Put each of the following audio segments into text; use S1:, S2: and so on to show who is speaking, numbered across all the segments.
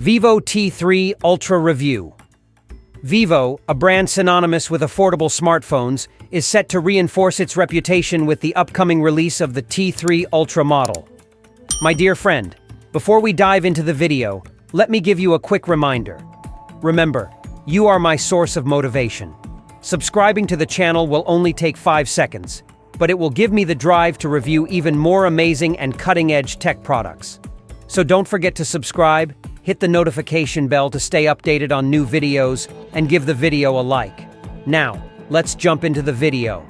S1: Vivo T3 Ultra Review. Vivo, a brand synonymous with affordable smartphones, is set to reinforce its reputation with the upcoming release of the T3 Ultra model. My dear friend, before we dive into the video, let me give you a quick reminder. Remember, you are my source of motivation. Subscribing to the channel will only take 5 seconds, but it will give me the drive to review even more amazing and cutting-edge tech products. So don't forget to subscribe, hit the notification bell to stay updated on new videos, and give the video a like. Now, let's jump into the video.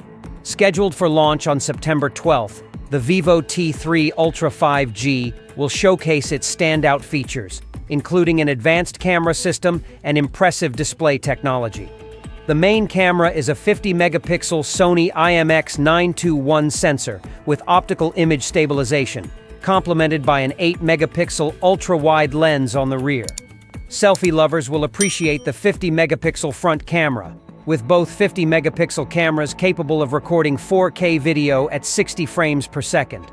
S1: Scheduled for launch on September 12th, the Vivo T3 Ultra 5G will showcase its standout features, including an advanced camera system and impressive display technology. The main camera is a 50-megapixel Sony IMX921 sensor with optical image stabilization, complemented by an 8-megapixel ultra-wide lens on the rear. Selfie lovers will appreciate the 50-megapixel front camera, with both 50-megapixel cameras capable of recording 4K video at 60 frames per second.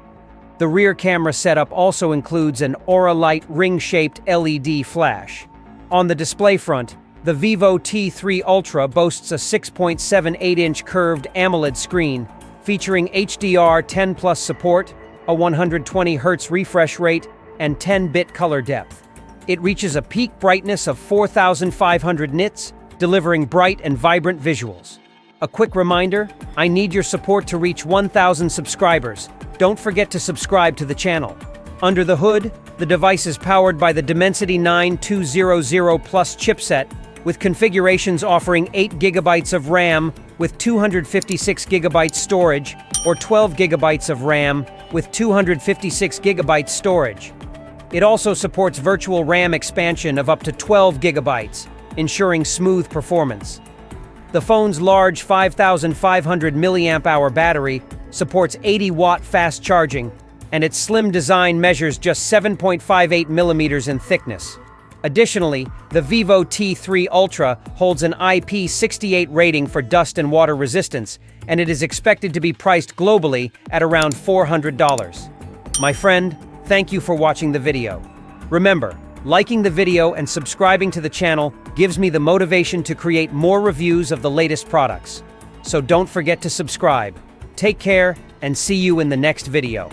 S1: The rear camera setup also includes an Aura Light ring-shaped LED flash. On the display front, the Vivo T3 Ultra boasts a 6.78-inch curved AMOLED screen, featuring HDR10+ support, a 120Hz refresh rate, and 10-bit color depth. It reaches a peak brightness of 4,500 nits, delivering bright and vibrant visuals. A quick reminder, I need your support to reach 1,000 subscribers. Don't forget to subscribe to the channel. Under the hood, the device is powered by the Dimensity 9200 Plus chipset, with configurations offering 8 GB of RAM with 256 GB storage, or 12 GB of RAM with 256 GB storage. It also supports virtual RAM expansion of up to 12 GB, ensuring smooth performance. The phone's large 5,500 mAh battery supports 80-watt fast charging, and its slim design measures just 7.58 millimeters in thickness. Additionally, the Vivo T3 Ultra holds an IP68 rating for dust and water resistance, and it is expected to be priced globally at around $400. My friend, thank you for watching the video. Remember, liking the video and subscribing to the channel gives me the motivation to create more reviews of the latest products. So don't forget to subscribe. Take care, and see you in the next video.